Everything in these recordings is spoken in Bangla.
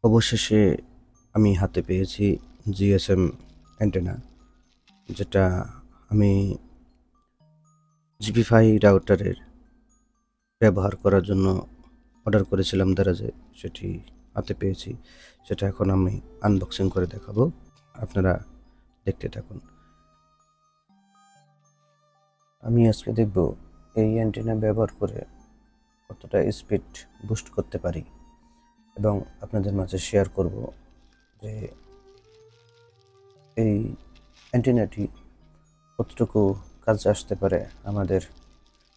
অবশেষে আমি হাতে পেয়েছি জিএসএম অ্যান্টেনা, যেটা আমি জিপিফাই রাউটারের ব্যবহার করার জন্য অর্ডার করেছিলাম দারাজে। সেটি হাতে পেয়েছি। সেটা এখন আমি আনবক্সিং করে দেখাবো। আপনারা দেখতে থাকুন। আমি আজকে দেখব এই অ্যান্টেনা ব্যবহার করে কতটা স্পিড বুস্ট করতে পারি এবং আপনাদের মাঝে শেয়ার করব যে এই অ্যান্টেনাটি কতটুকু কাজে আসতে পারে আমাদের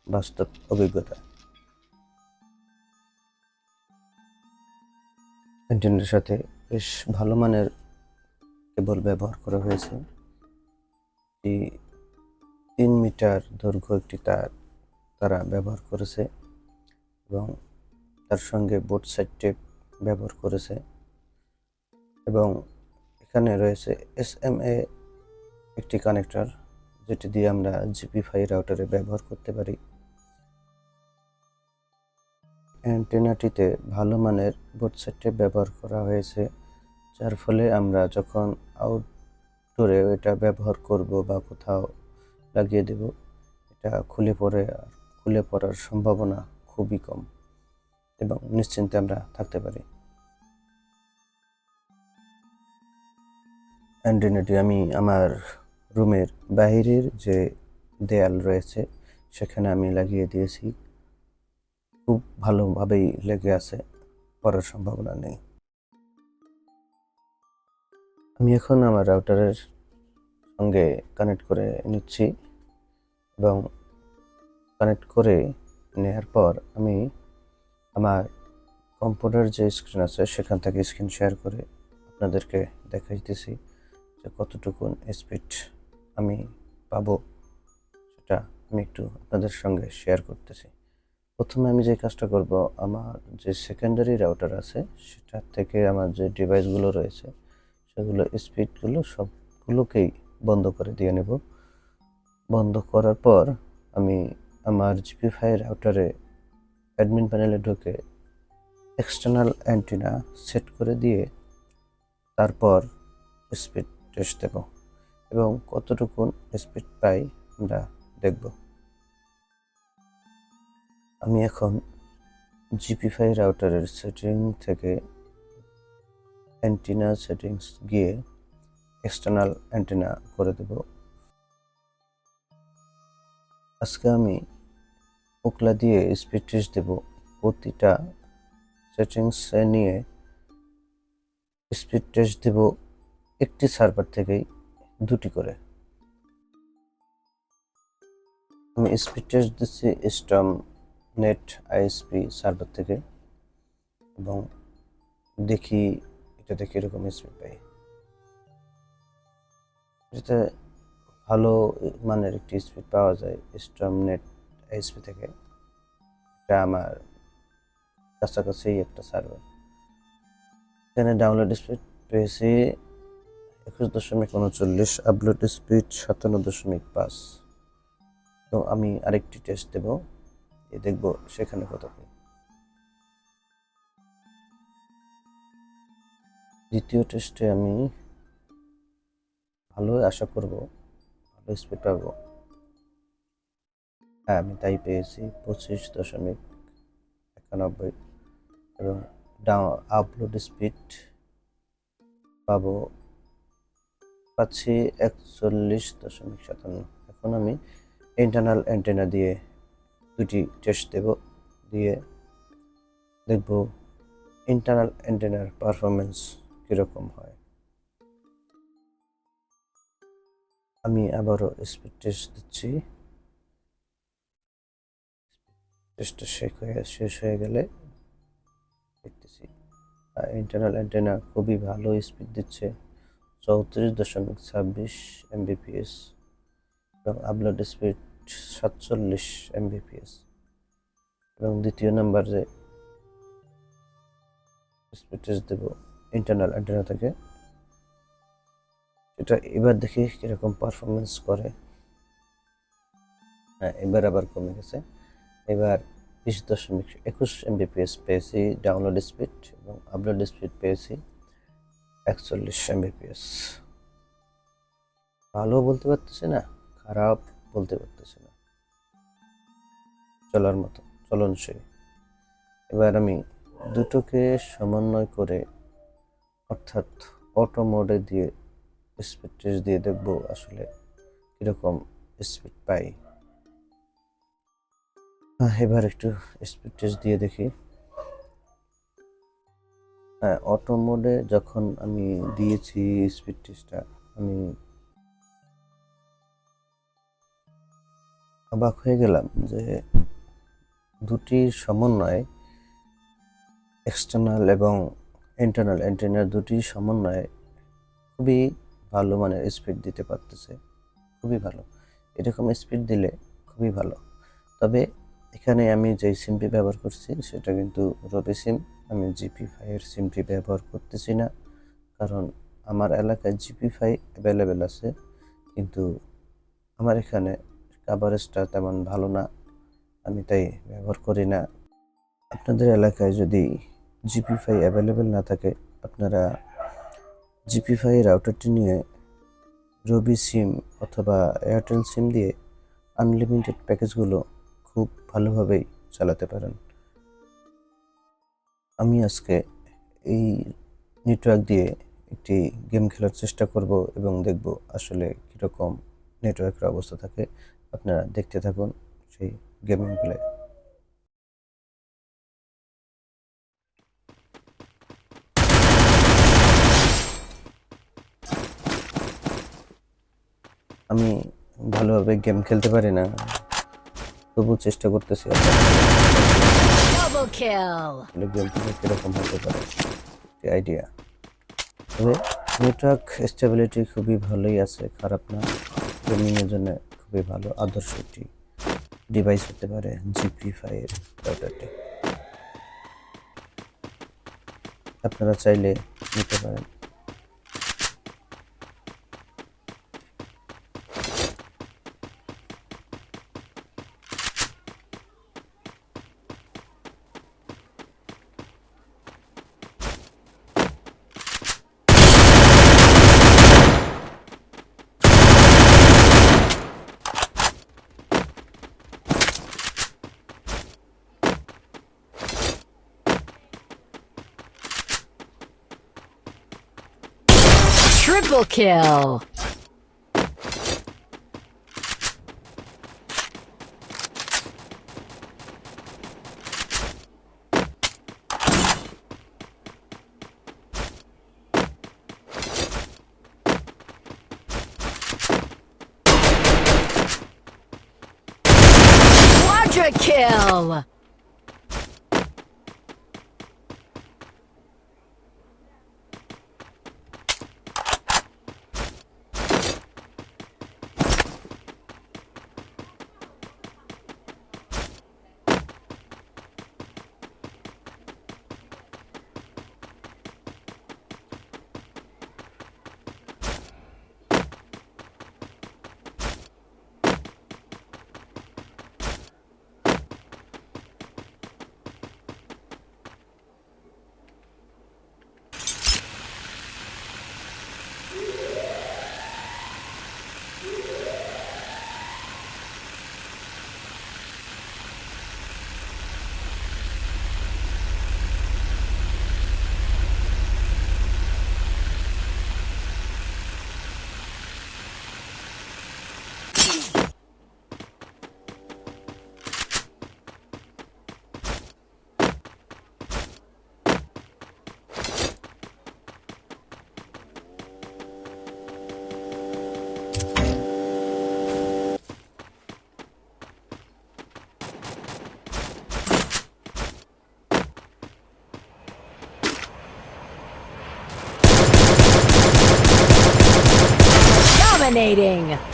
বাস্তব অভিজ্ঞতা। অ্যান্টেনার সাথে বেশ ভালো মানের কেবল ব্যবহার করা হয়েছে। এটি 3 মিটার দৈর্ঘ্য একটি তারা ব্যবহার করেছে এবং তার সঙ্গে বোথ সাইড টেপ ব্যবহার করেছে এবং এখানে রয়েছে SMA একটি কানেক্টর, যেটি দিয়ে আমরা জিপিফাই রাউটারে ব্যবহার করতে পারি। অ্যান্টেনাটিতে ভালো মানের বোথ সাইড টেপ ব্যবহার করা হয়েছে, যার ফলে আমরা যখন আউটডোরে এটা ব্যবহার করব বা কোথাও লাগিয়ে দেব, এটা খুলে পড়ার সম্ভাবনা খুবই কম এবং নিশ্চিন্তে আমরা থাকতে পারি। অ্যান্টেনাটি আমি আমার রুমের বাইরের যে দেয়াল রয়েছে সেখানে আমি লাগিয়ে দিয়েছি। খুব ভালোভাবেই লেগে আছে, পড়ার সম্ভাবনা নেই। আমি এখন আমার রাউটারের সঙ্গে কানেক্ট করে নিচ্ছি এবং কানেক্ট করে নেওয়ার পর আমি আমার কম্পিউটার যে স্ক্রিন আছে সেখান থেকে স্ক্রিন শেয়ার করে আপনাদেরকে দেখাইতেছি যে কতটুকু স্পিড আমি পাবো, সেটা আমি একটু আপনাদের সঙ্গে শেয়ার করতেছি। প্রথমে আমি যে কাজটা করব, আমার যে সেকেন্ডারি রাউটার আছে সেটার থেকে আমার যে ডিভাইসগুলো রয়েছে সেগুলো স্পিডগুলো সবগুলোকেই বন্ধ করে দিয়ে নেব। বন্ধ করার পর আমি আমার জিপিফাই রাউটারে অ্যাডমিন প্যানেলে ঢুকে এক্সটার্নাল অ্যান্টেনা সেট করে দিয়ে তারপর স্পিড টেস্ট দেব এবং কতটুকু স্পিড পাই আমরা দেখব। আমি এখন জিপিফাই রাউটারের সেটিং থেকে অ্যান্টেনা সেটিংস গিয়ে এক্সটার্নাল অ্যান্টেনা করে দেব। আজকে আমি ওকলা দিয়ে স্পিড টেস্ট দেব। প্রতিটা সেটিংসে নিয়ে স্পিড টেস্ট দেব একটি সার্ভার থেকেই 2টি করে। আমি স্পিড টেস্ট দিচ্ছি স্টম নেট আইএসপি সার্ভার থেকে এবং দেখি এটা থেকে এরকম স্পিড পাই। যেটা ভালো মানের একটি স্পিড পাওয়া যায় স্টম নেট আইএসপি থেকে। এটা আমার কাছাকাছি একটা সার্ভার। এখানে ডাউনলোড স্পিড পেয়েছি 21.39, আপলোড স্পিড 57.5। তো আমি আরেকটি টেস্ট দেব, দেখব সেখানে কত পাই। দ্বিতীয় টেস্টে আমি ভালো আশা করব ভালো স্পিড পাবো। হ্যাঁ, আমি তাই পেয়েছি 25.91 এবং আপলোড স্পিড পাচ্ছি 41.57। এখন আমি ইন্টারনাল অ্যান্টেনা দিয়ে 2টি টেস্ট দেব, দিয়ে দেখব ইন্টারনাল অ্যান্টেনার পারফরমেন্স কীরকম হয়। আমি আবারও স্পিড টেস্ট দিচ্ছি। টেস্টটা শেষ হয়ে গেলে দেখতেছি ইন্টারনাল অ্যান্টেনা খুবই ভালো স্পিড দিচ্ছে, 34.26 Mbps এবং আপলোড স্পিড 47 Mbps। এবং দ্বিতীয় নাম্বার যে স্পিড টেস্ট দেব ইন্টারনাল অ্যান্টেনা থেকে, এটা এবার দেখি কিরকম পারফরমেন্স করে। হ্যাঁ, এবার আবার কমে গেছে, এবার 20.21 পেয়েছি ডাউনলোড স্পিড এবং আপলোড স্পিড পেয়েছি 41 Mbps। ভালো বলতে পারতেছি না, খারাপ বলতে পারতেছি না, চলার মতো, চলনসই। এবার আমি দুটোকে সমন্বয় করে অর্থাৎ অটো মোডে দিয়ে স্পিড টেস্ট দিয়ে দেখবো আসলে কিরকম স্পিড পাই। এবার একটু স্পিড টেস্ট দিয়ে দেখি। হ্যাঁ, অটো মোডে যখন আমি দিয়েছি স্পিড টেস্টটা, আমি অবাক হয়ে গেলাম যে দুটির সমন্বয়ে এক্সটার্নাল এবং ইন্টারনাল অ্যান্টেনার দুটির সমন্বয়ে খুবই ভালো মানের স্পিড দিতে পারতেছে, খুবই ভালো। এরকম স্পিড দিলে খুবই ভালো। তবে এখানে আমি যেই সিমটি ব্যবহার করছি সেটা কিন্তু রবি সিম, আমি জিপি5 সিমটি ব্যবহার করতেছি না, কারণ আমার এলাকায় জিপি5 অ্যাভেলেবেল আছে, কিন্তু আমার এখানে কাভারেজটা তেমন ভালো না, আমি তাই ব্যবহার করি না। আপনাদের এলাকায় যদি জিপি5 অ্যাভেলেবেল না থাকে, আপনারা জিপি5 রাউটারটি নিয়ে রবি সিম অথবা এয়ারটেল সিম দিয়ে আনলিমিটেড প্যাকেজগুলো খুব ভালোভাবেই চালাতে পারেন। আমি আজকে এই নেটওয়ার্ক দিয়ে একটি গেম খেলার চেষ্টা করব এবং দেখব আসলে কীরকম নেটওয়ার্কের অবস্থা থাকে। আপনারা দেখতে থাকুন সেই গেমিং প্লে। আমি ভালোভাবে গেম খেলতে পারি না, তবু চেষ্টা করতেছি গেমটা কীরকম হতে পারে আইডিয়া। তবে নেটওয়ার্ক স্টেবিলিটি খুবই ভালোই আছে, খারাপ না, গেমিংয়ের জন্য খুবই ভালো, আদর্শ একটি ডিভাইস হতে পারে জিপি5 রাউটারটি। আপনারা চাইলে নিতে পারেন। Triple kill! Quadra kill! Dominating!